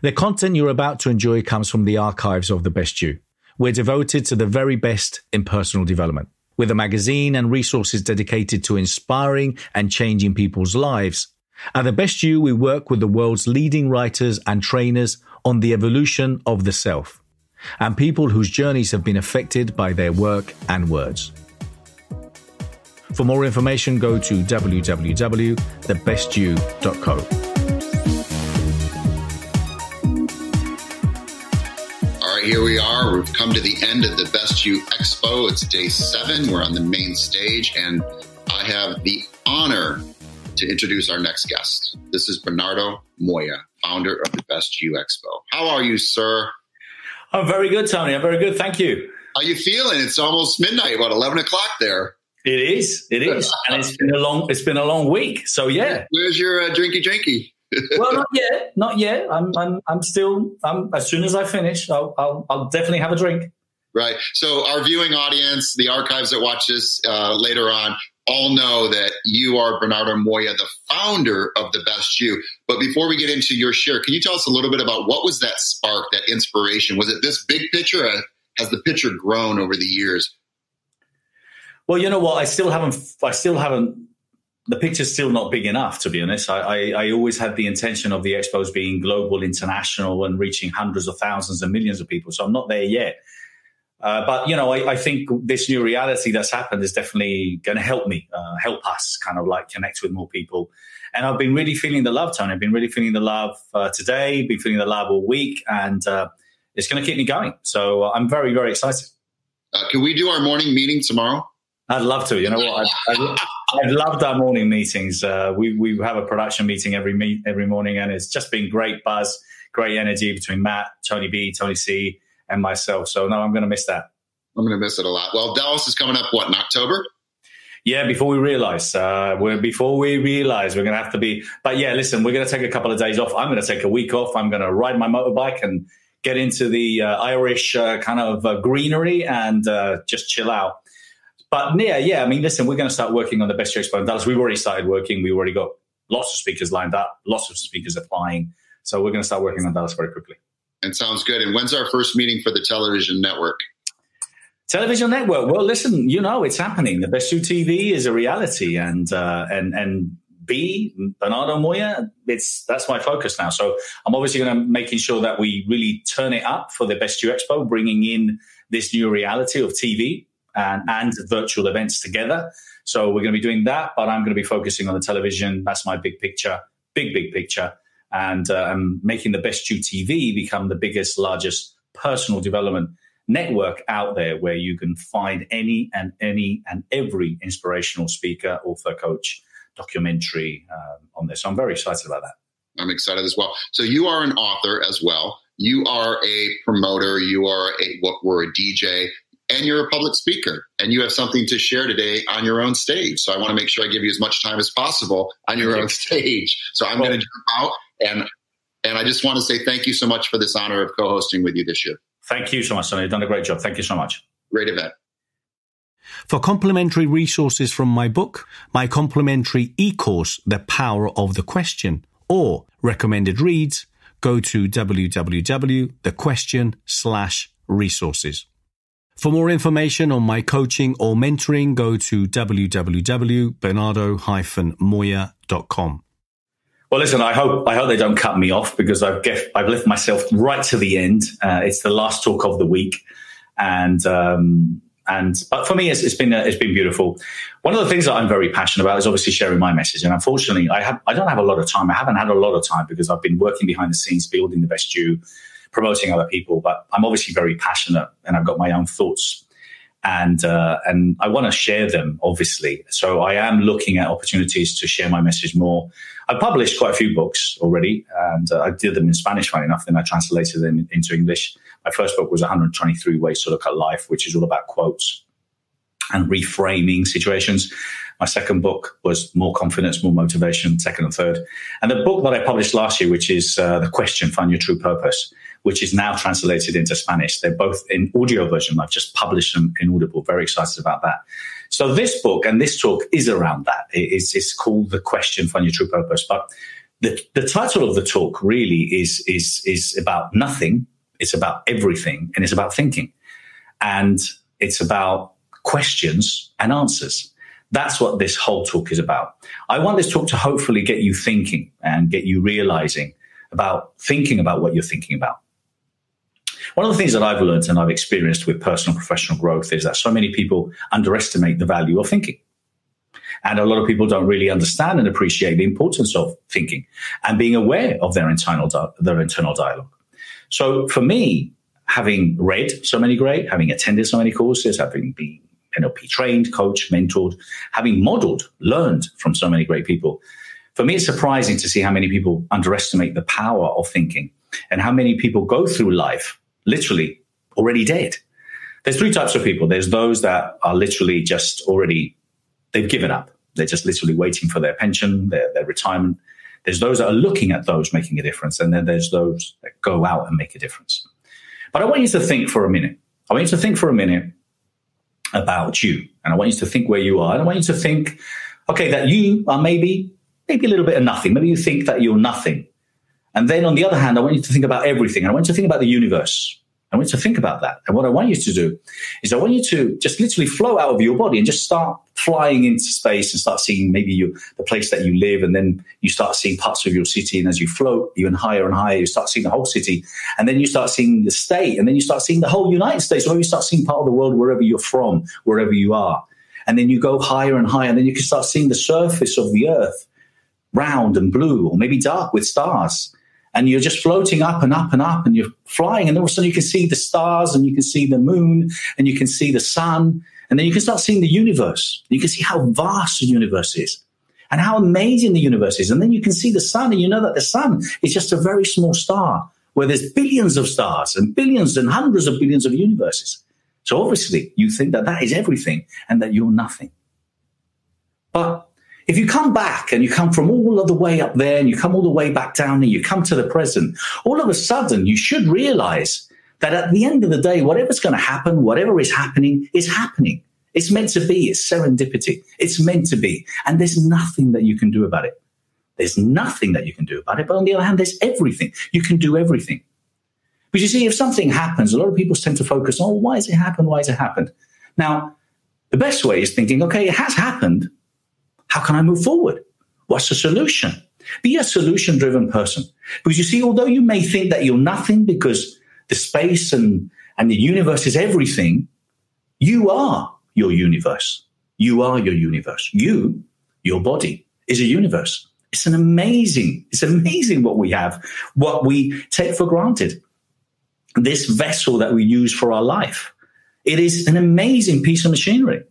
The content you're about to enjoy comes from the archives of The Best You. We're devoted to the very best in personal development. With a magazine and resources dedicated to inspiring and changing people's lives, at The Best You, we work with the world's leading writers and trainers on the evolution of the self, and people whose journeys have been affected by their work and words. For more information, go to www.thebestyou.co. Here we are. We've come to the end of the Best You Expo. It's day 7. We're on the main stage, and I have the honor to introduce our next guest. This is Bernardo Moya, founder of the Best You Expo. How are you, sir? I'm very good, Tony. I'm very good. Thank you. How are you feeling? It's almost midnight, about 11 o'clock there. It is. And it's been a long week. So, yeah. Where's your drinky? Well, not yet. I'm still. As soon as I finish, I'll definitely have a drink. Right. So our viewing audience, the archives that watch this later on, all know that you are Bernardo Moya, the founder of the Best You. But before we get into your share, can you tell us a little bit about what was that spark, that inspiration? Was it this big picture? Or has the picture grown over the years? Well, you know what? I still haven't. The picture's still not big enough, to be honest. I always had the intention of the expos being global, international, and reaching hundreds of thousands and millions of people. So I'm not there yet. But, you know, I think this new reality that's happened is definitely going to help me, help us kind of like connect with more people. And I've been really feeling the love, Tony. I've been really feeling the love today, been feeling the love all week, and it's going to keep me going. So I'm very, very excited. Can we do our morning meeting tomorrow? I'd love to. You know what? I've loved our morning meetings. We have a production meeting every morning, and it's just been great buzz, great energy between Matt, Tony B, Tony C, and myself. So no, I'm going to miss that. I'm going to miss it a lot. Well, Dallas is coming up, what, in October? Yeah, before we realize. We're going to have to be. But yeah, listen, we're going to take a couple of days off. I'm going to take a week off. I'm going to ride my motorbike and get into the Irish kind of greenery and just chill out. But yeah, I mean, listen, we're going to start working on the Best You Expo in Dallas. We've already started working. We've already got lots of speakers lined up, lots of speakers applying. So we're going to start working on Dallas very quickly. And sounds good. And when's our first meeting for the television network? Television network. Well, listen, you know, it's happening. The Best You TV is a reality, and Bernardo Moya, that's my focus now. So I'm obviously going to making sure that we really turn it up for the Best You Expo, bringing in this new reality of TV and virtual events together. So we're going to be doing that, but I'm going to be focusing on the television. That's my big picture, big picture. And I'm making the Best You TV become the biggest, largest personal development network out there, where you can find any and every inspirational speaker, author, coach, documentary on this. So I'm very excited about that. I'm excited as well. So you are an author as well. You are a promoter. You are a DJ. And you're a public speaker, and you have something to share today on your own stage. So I want to make sure I give you as much time as possible on your own stage. So I'm going to jump out, and I just want to say thank you so much for this honor of co-hosting with you this year. Thank you so much, Sonny. You've done a great job. Thank you so much. Great event. For complimentary resources from my book, my complimentary e-course, The Power of the Question, or recommended reads, go to www.thequestion.com/resources. For more information on my coaching or mentoring, go to www.bernardo-moya.com. Well, listen, I hope they don't cut me off, because I've left myself right to the end. It's the last talk of the week, but for me, it's been beautiful. One of the things that I'm very passionate about is obviously sharing my message, and unfortunately, I don't have a lot of time. I haven't had a lot of time because I've been working behind the scenes, building the Best You, promoting other people, but I'm obviously very passionate, and I've got my own thoughts, and I want to share them, obviously. So I am looking at opportunities to share my message more. I've published quite a few books already, and I did them in Spanish, funny enough, then I translated them into English. My first book was 123 Ways to Look at Life, which is all about quotes and reframing situations. My second book was More Confidence, More Motivation, second and third. And the book that I published last year, which is The Question, Find Your True Purpose, which is now translated into Spanish. They're both in audio version. I've just published them in Audible. Very excited about that. So this book and this talk is around that. It's called The Question, Find Your True Purpose. But the title of the talk really is about nothing. It's about everything, and it's about thinking. And it's about questions and answers. That's what this whole talk is about. I want this talk to hopefully get you thinking and get you realizing about thinking about what you're thinking about. One of the things that I've learned and I've experienced with personal and professional growth is that so many people underestimate the value of thinking. And a lot of people don't really understand and appreciate the importance of thinking and being aware of their internal dialogue. So for me, having read so many great, having attended so many courses, having been NLP trained, coached, mentored, having modeled, learned from so many great people, for me, it's surprising to see how many people underestimate the power of thinking and how many people go through life literally already dead. There's three types of people. There's those that are literally just already, they've given up. They're just literally waiting for their pension, their retirement. There's those that are looking at those making a difference. And then there's those that go out and make a difference. But I want you to think for a minute. I want you to think for a minute about you. And I want you to think where you are. And I want you to think, okay, that you are maybe a little bit of nothing. Maybe you think that you're nothing. And then on the other hand, I want you to think about everything. I want you to think about the universe. I want you to think about that. And what I want you to do is I want you to just literally flow out of your body and just start flying into space and start seeing maybe the place that you live. And then you start seeing parts of your city. And as you float even higher and higher, you start seeing the whole city. And then you start seeing the state. And then you start seeing the whole United States. Or maybe you start seeing part of the world wherever you're from, wherever you are. And then you go higher and higher. And then you can start seeing the surface of the earth, round and blue, or maybe dark with stars. And you're just floating up and up and up, and you're flying. And all of a sudden you can see the stars, and you can see the moon, and you can see the sun. And then you can start seeing the universe. You can see how vast the universe is and how amazing the universe is. And then you can see the sun, and you know that the sun is just a very small star where there's billions of stars and billions and hundreds of billions of universes. So obviously you think that that is everything and that you're nothing. But if you come back and you come from all of the way up there and you come all the way back down and you come to the present, all of a sudden you should realize that at the end of the day, whatever's going to happen, whatever is happening, is happening. It's meant to be. It's serendipity. It's meant to be. And there's nothing that you can do about it. There's nothing that you can do about it. But on the other hand, there's everything. You can do everything. But you see, if something happens, a lot of people tend to focus on, why has it happened? Why has it happened? Now, the best way is thinking, okay, it has happened. How can I move forward? What's the solution? Be a solution-driven person. Because you see, although you may think that you're nothing because the space and the universe is everything, you are your universe. You are your universe. You, your body, is a universe. It's amazing what we have, what we take for granted. This vessel that we use for our life. It is an amazing piece of machinery.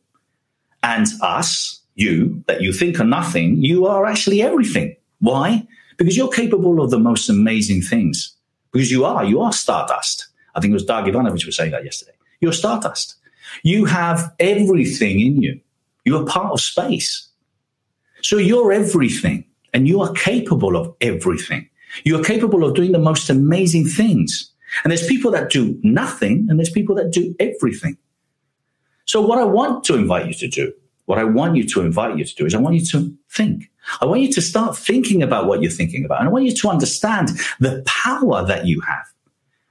And us, you, that you think are nothing, you are actually everything. Why? Because you're capable of the most amazing things. Because you are stardust. I think it was Dag Ivanovic was saying that yesterday. You're stardust. You have everything in you. You are part of space. So you're everything, and you are capable of everything. You are capable of doing the most amazing things. And there's people that do nothing, and there's people that do everything. So what I want you to invite you to do is I want you to think. I want you to start thinking about what you're thinking about. And I want you to understand the power that you have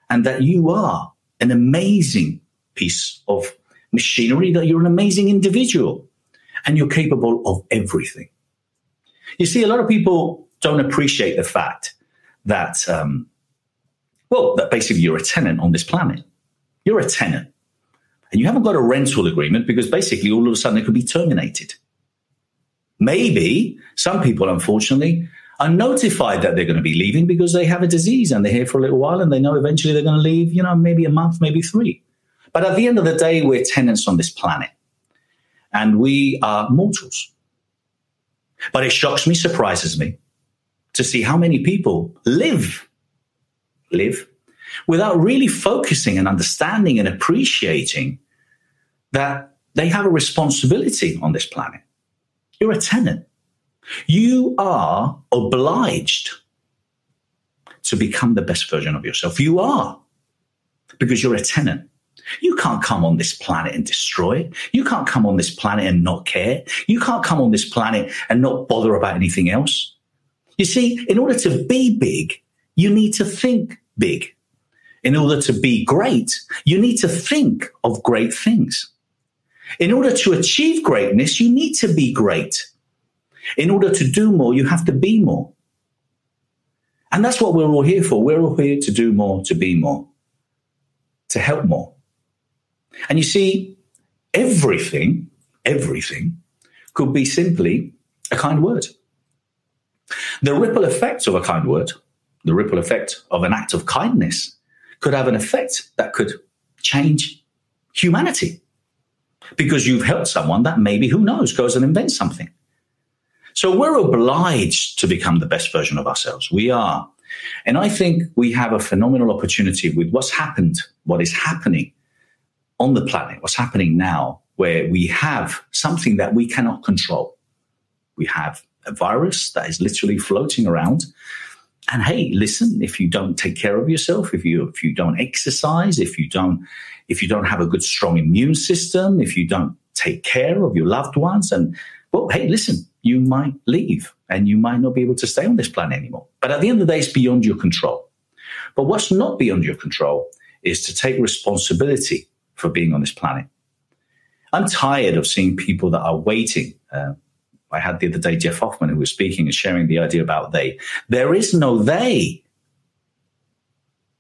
and that you are an amazing piece of machinery, that you're an amazing individual and you're capable of everything. You see, a lot of people don't appreciate the fact that, that basically you're a tenant on this planet. You're a tenant. And you haven't got a rental agreement because basically all of a sudden it could be terminated. Maybe some people, unfortunately, are notified that they're going to be leaving because they have a disease and they're here for a little while and they know eventually they're going to leave, maybe a month, maybe 3. But at the end of the day, we're tenants on this planet and we are mortals. But it shocks me, surprises me to see how many people live without really focusing and understanding and appreciating that they have a responsibility on this planet. You're a tenant. You are obliged to become the best version of yourself. You are, because you're a tenant. You can't come on this planet and destroy it. You can't come on this planet and not care. You can't come on this planet and not bother about anything else. You see, in order to be big, you need to think big. In order to be great, you need to think of great things. In order to achieve greatness, you need to be great. In order to do more, you have to be more. And that's what we're all here for. We're all here to do more, to be more, to help more. And you see, everything could be simply a kind word. The ripple effect of a kind word, the ripple effect of an act of kindness, could have an effect that could change humanity. Because you've helped someone that maybe, who knows, goes and invents something. So we're obliged to become the best version of ourselves. We are. And I think we have a phenomenal opportunity with what's happened, what is happening on the planet, what's happening now, where we have something that we cannot control. We have a virus that is literally floating around. And hey, listen, if you don't take care of yourself, if you don't exercise, if you don't have a good, strong immune system, if you don't take care of your loved ones, and well, hey, listen, you might leave and you might not be able to stay on this planet anymore. But at the end of the day, it's beyond your control. But what's not beyond your control is to take responsibility for being on this planet. I'm tired of seeing people that are waiting. I had the other day Jeff Hoffman, who was speaking and sharing the idea about they. There is no they.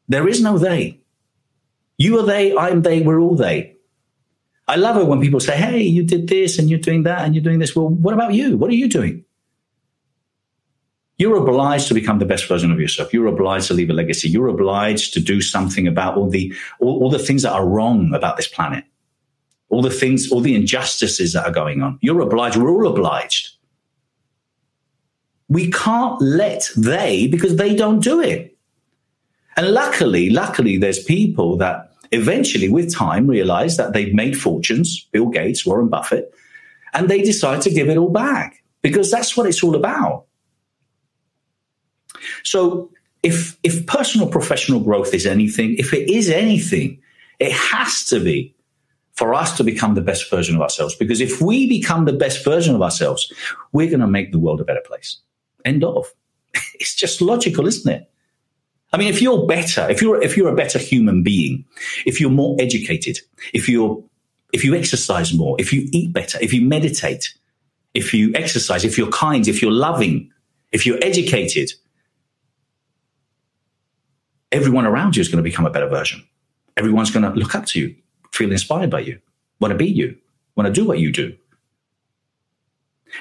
There is no they. You are they, I'm they, we're all they. I love it when people say, hey, you did this and you're doing that and you're doing this. Well, what about you? What are you doing? You're obliged to become the best version of yourself. You're obliged to leave a legacy. You're obliged to do something about all the things that are wrong about this planet. All the things, all the injustices that are going on. You're obliged. We're all obliged. We can't let they, because they don't do it. And luckily, there's people that eventually, with time, realize that they've made fortunes, Bill Gates, Warren Buffett, and they decide to give it all back because that's what it's all about. So if personal professional growth is anything, if it is anything, it has to be for us to become the best version of ourselves. Because if we become the best version of ourselves, we're going to make the world a better place. End of. It's just logical, isn't it? I mean, if you're better, if you're a better human being, if you're more educated, if you exercise more, if you eat better, if you meditate, if you exercise, if you're kind, if you're loving, if you're educated, everyone around you is going to become a better version. Everyone's going to look up to you, feel inspired by you, want to be you, want to do what you do.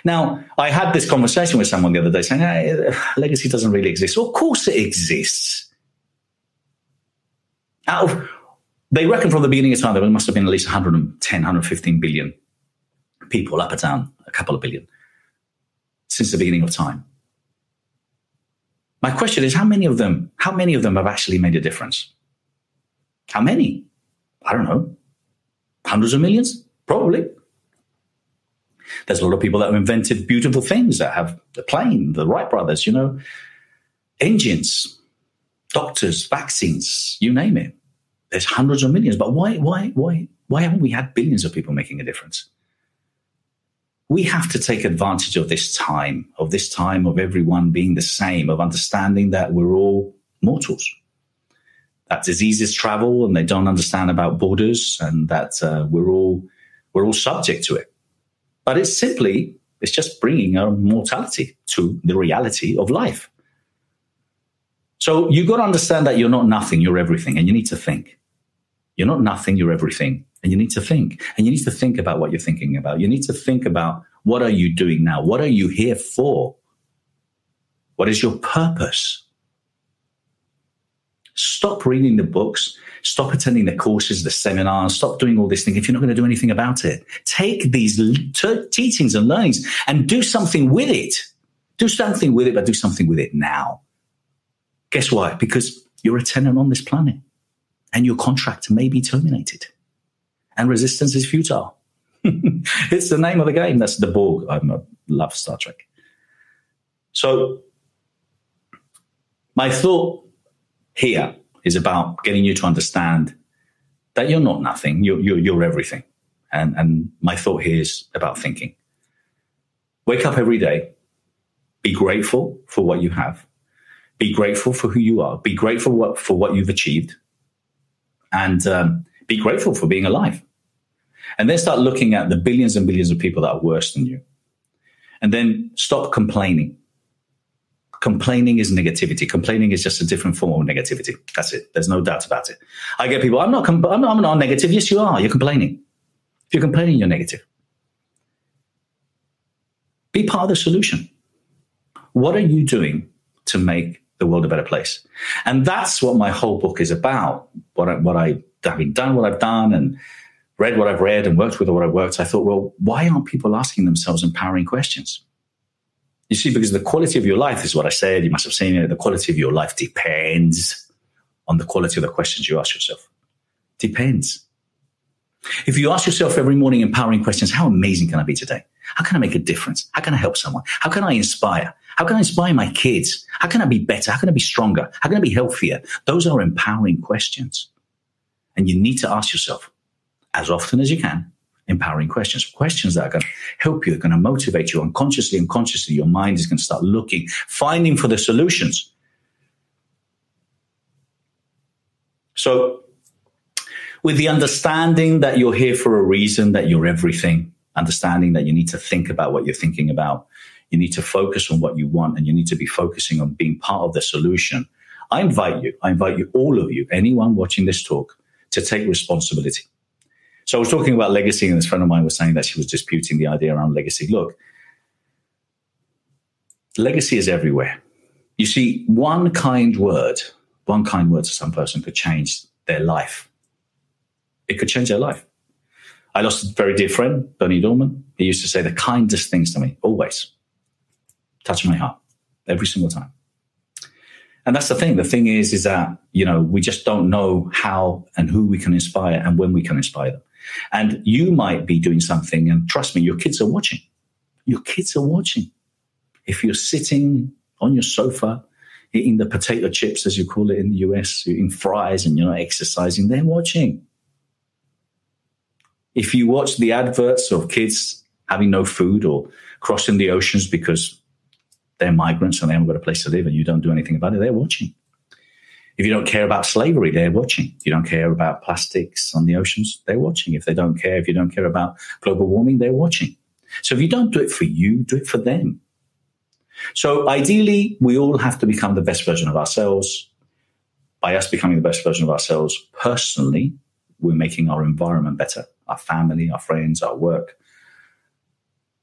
Now, I had this conversation with someone the other day saying, hey, legacy doesn't really exist. Well, of course it exists. They reckon from the beginning of time there must have been at least 110, 115 billion people, up or down, a couple of billion, since the beginning of time. My question is, how many of them have actually made a difference? How many? I don't know. Hundreds of millions? Probably. There's a lot of people that have invented beautiful things, that have the plane, the Wright brothers, engines, doctors, vaccines, you name it. There's hundreds of millions. But why haven't we had billions of people making a difference? We have to take advantage of this time of everyone being the same, of understanding that we're all mortals, that diseases travel and they don't understand about borders, and that we're all subject to it. But it's just bringing our mortality to the reality of life. So you've got to understand that you're not nothing, you're everything, and you need to think. You're not nothing, you're everything, and you need to think. And you need to think about what you're thinking about. You need to think about, what are you doing now? What are you here for? What is your purpose? Stop reading the books. Stop attending the courses, the seminars. Stop doing all this thing if you're not going to do anything about it. Take these teachings and learnings and do something with it. Do something with it, but do something with it now. Guess why? Because you're a tenant on this planet and your contract may be terminated. And resistance is futile. It's the name of the game. That's the Borg. I love Star Trek. So my thought here is about getting you to understand that you're not nothing. You're everything. And my thought here is about thinking. Wake up every day. Be grateful for what you have. Be grateful for who you are. Be grateful for what you've achieved. And be grateful for being alive. And then start looking at the billions and billions of people that are worse than you. And then stop complaining. Complaining is negativity. Complaining is just a different form of negativity. That's it. There's no doubt about it. I get people, I'm not negative. Yes, you are. You're complaining. If you're complaining, you're negative. Be part of the solution. What are you doing to make the world a better place? And that's what my whole book is about. Having done what I've done and read what I've read and worked with what I've worked, I thought, well, why aren't people asking themselves empowering questions? You see, because the quality of your life is what I said. You must have seen it. The quality of your life depends on the quality of the questions you ask yourself. Depends. If you ask yourself every morning empowering questions, how amazing can I be today? How can I make a difference? How can I help someone? How can I inspire? How can I inspire my kids? How can I be better? How can I be stronger? How can I be healthier? Those are empowering questions. And you need to ask yourself as often as you can, empowering questions that are going to help you, are going to motivate you unconsciously and consciously. Your mind is going to start looking, finding for the solutions. So with the understanding that you're here for a reason, that you're everything, understanding that you need to think about what you're thinking about, you need to focus on what you want, and you need to be focusing on being part of the solution. I invite you, all of you, anyone watching this talk, to take responsibility. So I was talking about legacy, and this friend of mine was saying that she was disputing the idea around legacy. Look, legacy is everywhere. You see, one kind word to some person could change their life. It could change their life. I lost a very dear friend, Bernie Dorman. He used to say the kindest things to me, always. Touch my heart, every single time. And that's the thing. The thing is that, we just don't know how and who we can inspire and when we can inspire them. And you might be doing something, and trust me, your kids are watching. Your kids are watching. If you're sitting on your sofa, eating the potato chips, as you call it in the US, eating fries, and you're not exercising, they're watching. If you watch the adverts of kids having no food or crossing the oceans because they're migrants and they haven't got a place to live and you don't do anything about it, they're watching. If you don't care about slavery, they're watching. If you don't care about plastics on the oceans, they're watching. If you don't care about global warming, they're watching. So if you don't do it for you, do it for them. So ideally, we all have to become the best version of ourselves. By us becoming the best version of ourselves personally, we're making our environment better, our family, our friends, our work.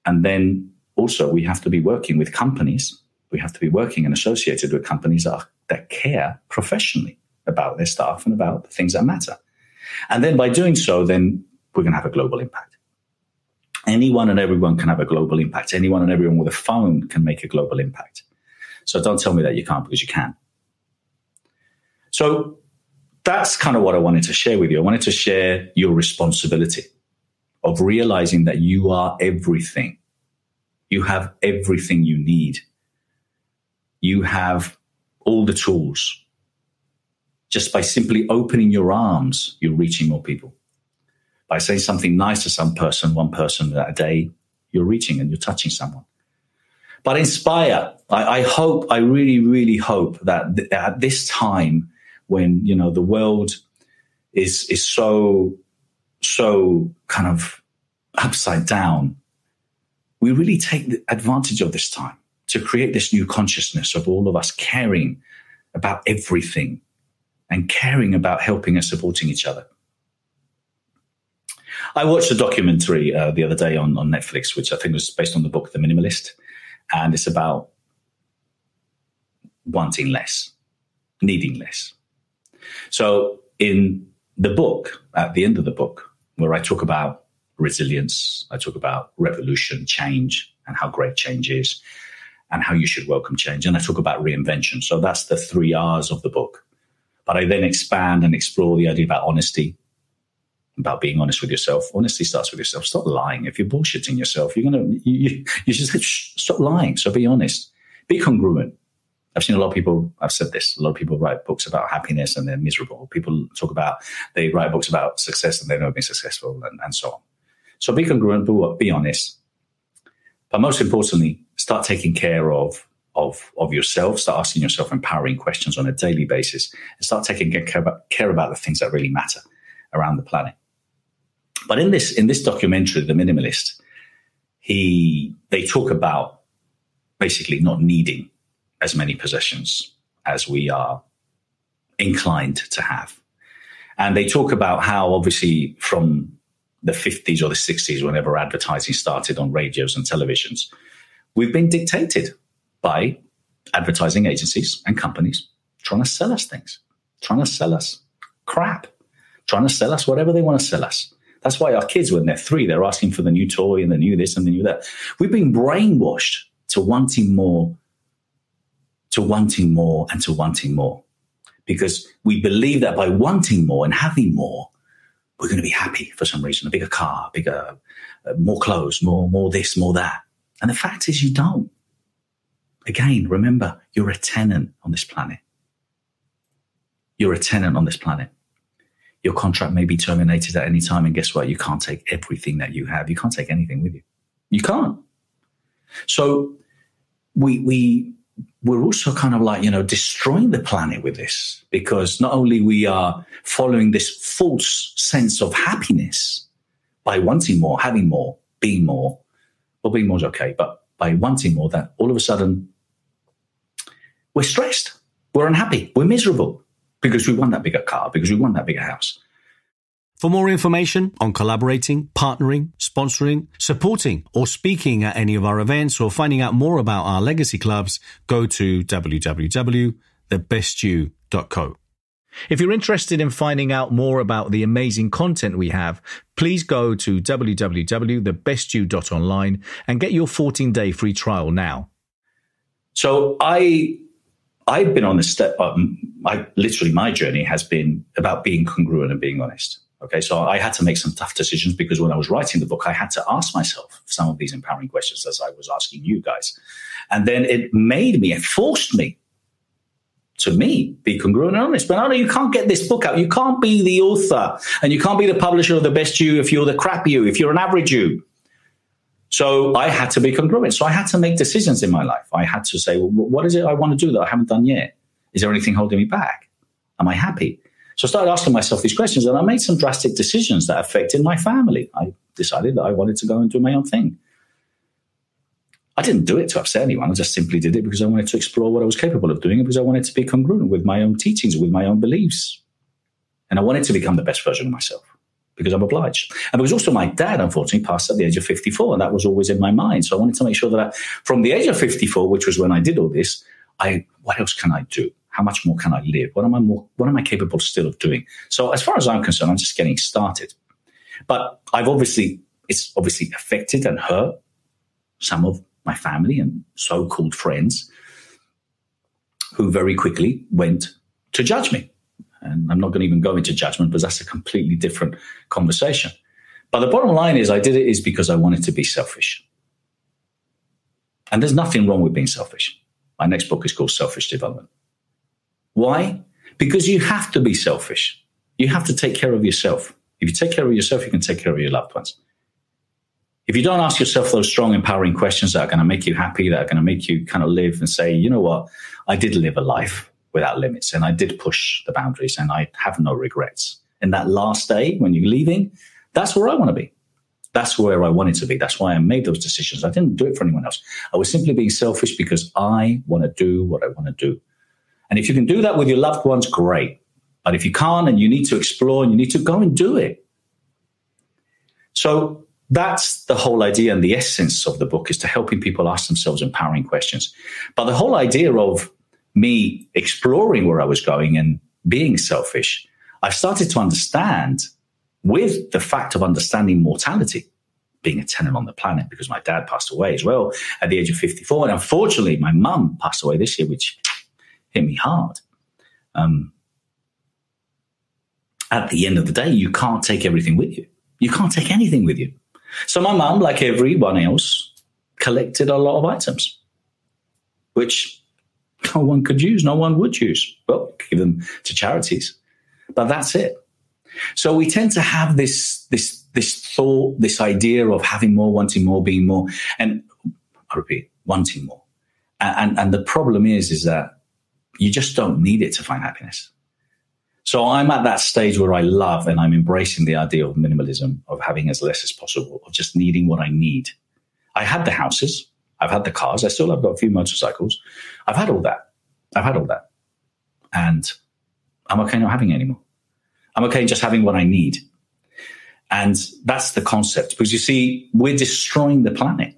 And then also we have to be working with companies. We have to be working and associated with companies that care professionally about their staff and about the things that matter. And then by doing so, then we're going to have a global impact. Anyone and everyone can have a global impact. Anyone and everyone with a phone can make a global impact. So don't tell me that you can't, because you can. So that's kind of what I wanted to share with you. I wanted to share your responsibility of realizing that you are everything. You have everything you need. You have all the tools. Just by simply opening your arms, you're reaching more people. By saying something nice to one person a day, you're reaching and you're touching someone. But inspire. I really, really hope that at this time when, the world is so kind of upside down, we really take advantage of this time to create this new consciousness of all of us caring about everything and caring about helping and supporting each other. I watched a documentary the other day on Netflix, which I think was based on the book The Minimalist, and it's about wanting less, needing less. So in the book, at the end of the book, where I talk about resilience, I talk about revolution, change, and how great change is, and how you should welcome change. And I talk about reinvention. So that's the 3 R's of the book. But I then expand and explore the idea about honesty, about being honest with yourself. Honesty starts with yourself. Stop lying. If you're bullshitting yourself, you should say, stop lying. So be honest. Be congruent. I've seen a lot of people, I've said this, a lot of people write books about happiness and they're miserable. People they write books about success and they've never been successful and so on. So be congruent, be honest. But most importantly, start taking care of of yourself, start asking yourself empowering questions on a daily basis, and start taking care about the things that really matter around the planet. But in this documentary, The Minimalist, they talk about basically not needing as many possessions as we are inclined to have. And they talk about how, obviously, from the 50s or the 60s, whenever advertising started on radios and televisions, we've been dictated by advertising agencies and companies trying to sell us things, trying to sell us crap, trying to sell us whatever they want to sell us. That's why our kids, when they're 3, they're asking for the new toy and the new this and the new that. We've been brainwashed to wanting more, to wanting more, and to wanting more, because we believe that by wanting more and having more, we're going to be happy for some reason. A bigger car, more clothes, more this, more that. And the fact is you don't. Again, remember, you're a tenant on this planet. You're a tenant on this planet. Your contract may be terminated at any time, and guess what? You can't take everything that you have. You can't take anything with you. You can't. So we're also kind of like, destroying the planet with this, because not only we are following this false sense of happiness by wanting more, having more, being more. Well, being more is okay, but by wanting more, that all of a sudden we're stressed, we're unhappy, we're miserable because we want that bigger car, because we want that bigger house. For more information on collaborating, partnering, sponsoring, supporting, or speaking at any of our events, or finding out more about our legacy clubs, go to www.thebestyou.co. If you're interested in finding out more about the amazing content we have, please go to www.thebestyou.online and get your 14-day free trial now. So I've been on this step. Literally, my journey has been about being congruent and being honest. Okay, so I had to make some tough decisions, because when I was writing the book, I had to ask myself some of these empowering questions as I was asking you guys. And then it forced me to be congruent and honest. Bernardo, you can't get this book out. You can't be the author, and you can't be the publisher of The Best You if you're the crap you, if you're an average you. So I had to be congruent. So I had to make decisions in my life. I had to say, well, what is it I want to do that I haven't done yet? Is there anything holding me back? Am I happy? So I started asking myself these questions, and I made some drastic decisions that affected my family. I decided that I wanted to go and do my own thing. I didn't do it to upset anyone. I just simply did it because I wanted to explore what I was capable of doing, and because I wanted to be congruent with my own teachings, with my own beliefs. And I wanted to become the best version of myself, because I'm obliged. And because also my dad, unfortunately, passed at the age of 54, and that was always in my mind. So I wanted to make sure that from the age of 54, which was when I did all this, what else can I do? How much more can I live? What am I capable still of doing? So as far as I'm concerned, I'm just getting started. But it's obviously affected and hurt some of my family and so-called friends who very quickly went to judge me. And I'm not going to even go into judgment, because that's a completely different conversation. But the bottom line is, I did it because I wanted to be selfish. And there's nothing wrong with being selfish. My next book is called Selfish Development. Why? Because you have to be selfish. You have to take care of yourself. If you take care of yourself, you can take care of your loved ones. If you don't ask yourself those strong, empowering questions that are going to make you happy, that are going to make you kind of live and say, you know what, I did live a life without limits, and I did push the boundaries, and I have no regrets. And that last day when you're leaving, that's where I want to be. That's where I wanted to be. That's why I made those decisions. I didn't do it for anyone else. I was simply being selfish because I want to do what I want to do. And if you can do that with your loved ones, great. But if you can't, and you need to explore, and you need to go and do it. So that's the whole idea, and the essence of the book is to helping people ask themselves empowering questions. But the whole idea of me exploring where I was going and being selfish, I've started to understand, with the fact of understanding mortality, being a tenant on the planet, because my dad passed away as well at the age of 54. And unfortunately, my mum passed away this year, which hit me hard. At the end of the day, you can't take everything with you. You can't take anything with you. So my mum, like everyone else, collected a lot of items, which no one could use, no one would use. Well, give them to charities, but that's it. So we tend to have this thought, this idea of having more, wanting more, being more, and I repeat, wanting more. And the problem is that you just don't need it to find happiness. So I'm at that stage where I love and I'm embracing the idea of minimalism, of having as less as possible, of just needing what I need. I had the houses. I've had the cars. I still have got a few motorcycles. I've had all that. And I'm okay not having it anymore. I'm okay just having what I need. And that's the concept. Because you see, we're destroying the planet.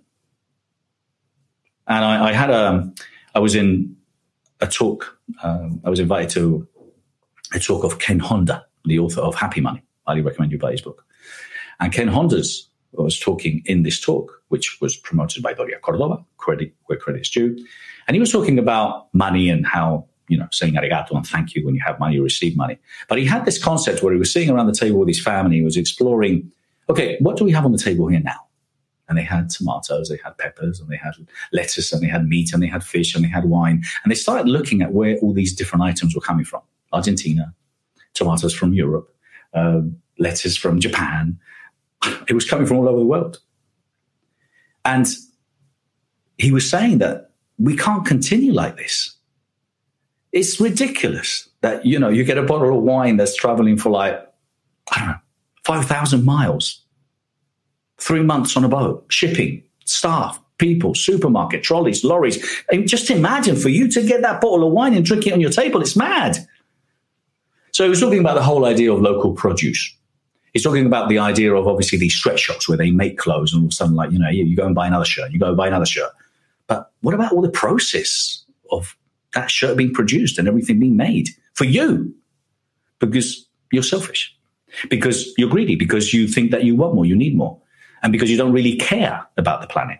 And I was in a talk. I was invited to a talk of Ken Honda, the author of Happy Money. Highly recommend you buy his book. And Ken Honda's was talking in this talk, which was promoted by Doria Cordova, credit where credit is due. And he was talking about money and how, saying arigato and thank you when you have money, you receive money. But he had this concept where he was sitting around the table with his family. He was exploring, okay, what do we have on the table here now? And they had tomatoes, they had peppers, and they had lettuce, and they had meat, and they had fish, and they had wine. And they started looking at where all these different items were coming from. Argentina, tomatoes from Europe, lettuce from Japan. It was coming from all over the world. And he was saying that we can't continue like this. It's ridiculous that, you get a bottle of wine that's traveling for 5,000 miles, 3 months on a boat, shipping, staff, people, supermarket, trolleys, lorries. And just imagine for you to get that bottle of wine and drink it on your table, it's mad. So he was talking about the whole idea of local produce. He's talking about the idea of obviously these sweatshops where they make clothes and all of a sudden you go and buy another shirt, you go and buy another shirt. But what about all the process of that shirt being produced and everything being made for you? Because you're selfish, because you're greedy, because you think that you want more, you need more, and because you don't really care about the planet,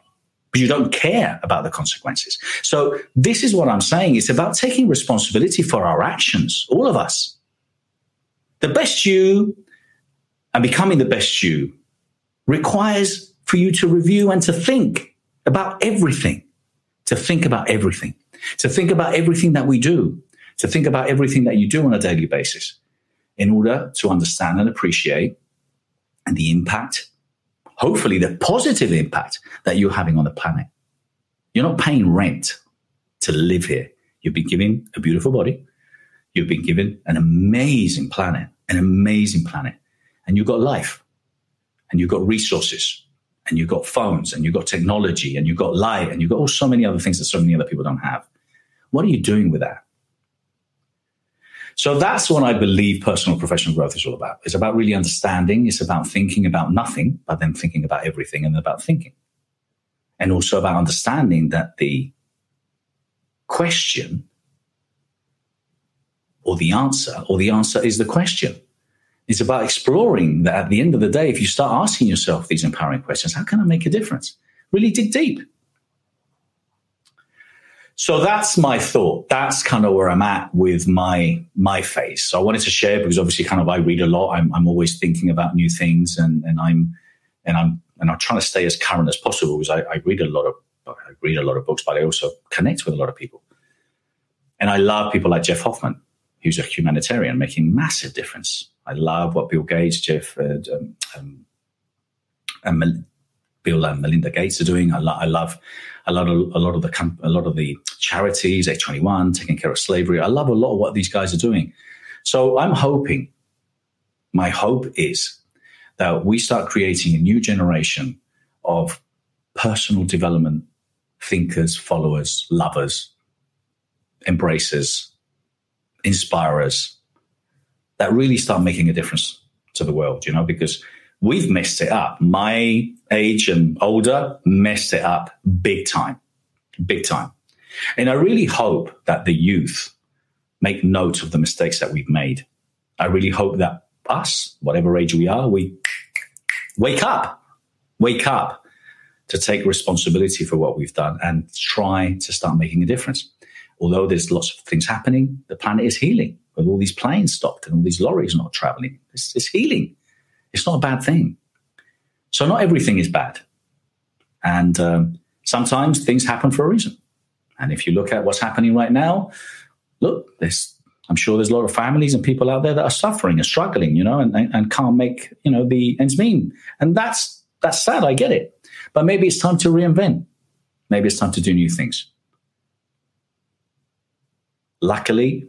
because you don't care about the consequences. So this is what I'm saying. It's about taking responsibility for our actions, all of us. The best you and becoming the best you requires for you to review and to think about everything, to think about everything that we do, to think about everything that you do on a daily basis in order to understand and appreciate the impact, hopefully the positive impact that you're having on the planet. You're not paying rent to live here. You've been given a beautiful body. You've been given an amazing planet. And you've got life, and you've got resources, and you've got phones, and you've got technology, and you've got light, and you've got so many other things that so many other people don't have. What are you doing with that? So that's what I believe personal and professional growth is all about. It's about really understanding. It's about thinking about nothing, but then thinking about everything and about thinking. And also about understanding that the question or the answer is the question. It's about exploring that at the end of the day, if you start asking yourself these empowering questions, how can I make a difference? Really dig deep. So that's my thought. That's kind of where I'm at with my phase. So I wanted to share because obviously I read a lot. I'm always thinking about new things and I'm trying to stay as current as possible because I read a lot of books, but I also connect with a lot of people. And I love people like Jeff Hoffman, who's a humanitarian making massive difference. I love what Bill Gates, Bill and Melinda Gates are doing. I love a lot of the charities, A21, taking care of slavery. I love a lot of what these guys are doing. So my hope is that we start creating a new generation of personal development thinkers, followers, lovers, embracers, inspirers that really start making a difference to the world, because we've messed it up. My age and older messed it up big time. And I really hope that the youth make note of the mistakes that we've made. I really hope that us, whatever age we are, we wake up to take responsibility for what we've done and try to start making a difference. Although there's lots of things happening, the planet is healing with all these planes stopped and all these lorries not traveling. It's healing. It's not a bad thing. So not everything is bad. And sometimes things happen for a reason. And if you look at what's happening right now, I'm sure there's a lot of families and people out there that are suffering and struggling, and can't make, the ends meet. And that's sad. I get it. But maybe it's time to reinvent. Maybe it's time to do new things. luckily,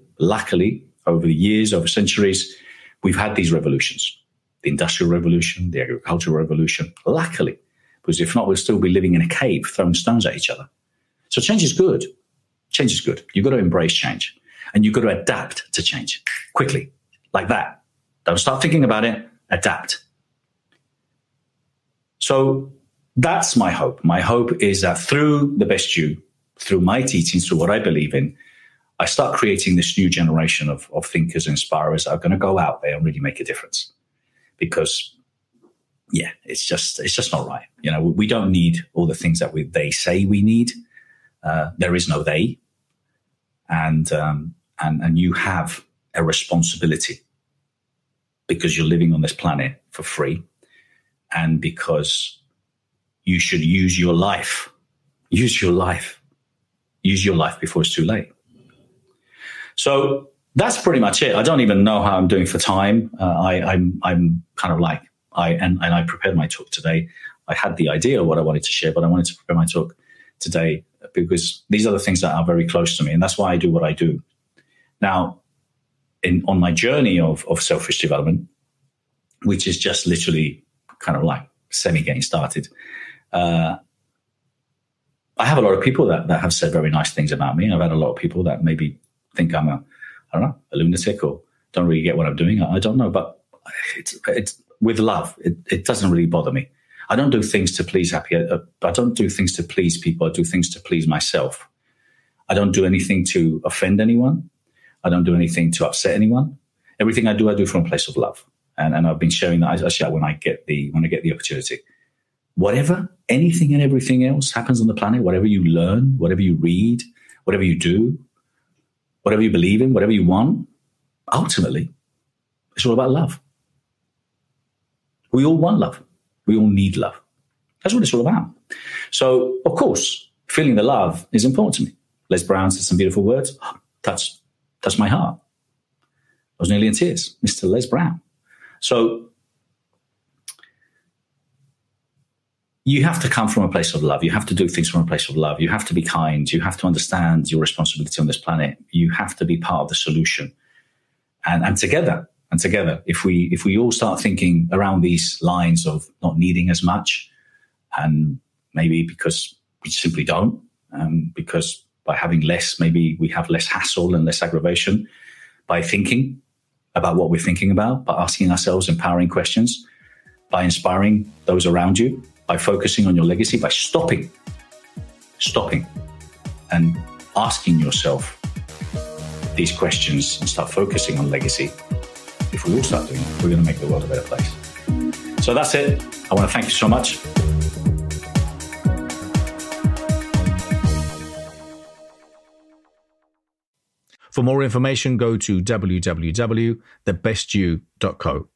over the years, over centuries, we've had these revolutions. The Industrial Revolution, the Agricultural Revolution, luckily. Because if not, we'll still be living in a cave, throwing stones at each other. So change is good. Change is good. You've got to embrace change. And you've got to adapt to change quickly, like that. Don't start thinking about it. Adapt. So that's my hope. My hope is that through the best you, through my teachings, through what I believe in, I start creating this new generation of thinkers and inspirers that are going to go out there and really make a difference. Because, yeah, it's just not right. You know, we don't need all the things that they say we need. There is no they. And you have a responsibility because you're living on this planet for free and because you should use your life. Use your life. Use your life before it's too late. So that's pretty much it. I don't even know how I'm doing for time. I'm kind of like, I prepared my talk today. I had the idea of what I wanted to share, but I wanted to prepare my talk today because these are the things that are very close to me. And that's why I do what I do. Now, on my journey of selfish development, which is just literally kind of like semi-getting started, I have a lot of people that have said very nice things about me. I've had a lot of people that maybe think I'm a lunatic or don't really get what I'm doing. I don't know, but it's with love. It doesn't really bother me. I don't do things to please I don't do things to please people. I do things to please myself. I don't do anything to offend anyone. I don't do anything to upset anyone. Everything I do from a place of love. And I've been sharing that I share when I get the opportunity. Whatever, anything and everything else happens on the planet, whatever you learn, whatever you read, whatever you do, whatever you believe in, whatever you want, ultimately, it's all about love. We all want love. We all need love. That's what it's all about. So, of course, feeling the love is important to me. Les Brown said some beautiful words. Oh, touched my heart. I was nearly in tears. Mr. Les Brown. So you have to come from a place of love. You have to do things from a place of love. You have to be kind. You have to understand your responsibility on this planet. You have to be part of the solution. And together, if we all start thinking around these lines of not needing as much, and maybe because we simply don't, because by having less, maybe we have less hassle and less aggravation, by thinking about what we're thinking about, by asking ourselves empowering questions, by inspiring those around you, by focusing on your legacy, by stopping and asking yourself these questions and start focusing on legacy. If we all start doing it, we're going to make the world a better place. So that's it. I want to thank you so much. For more information, go to www.thebestyou.co.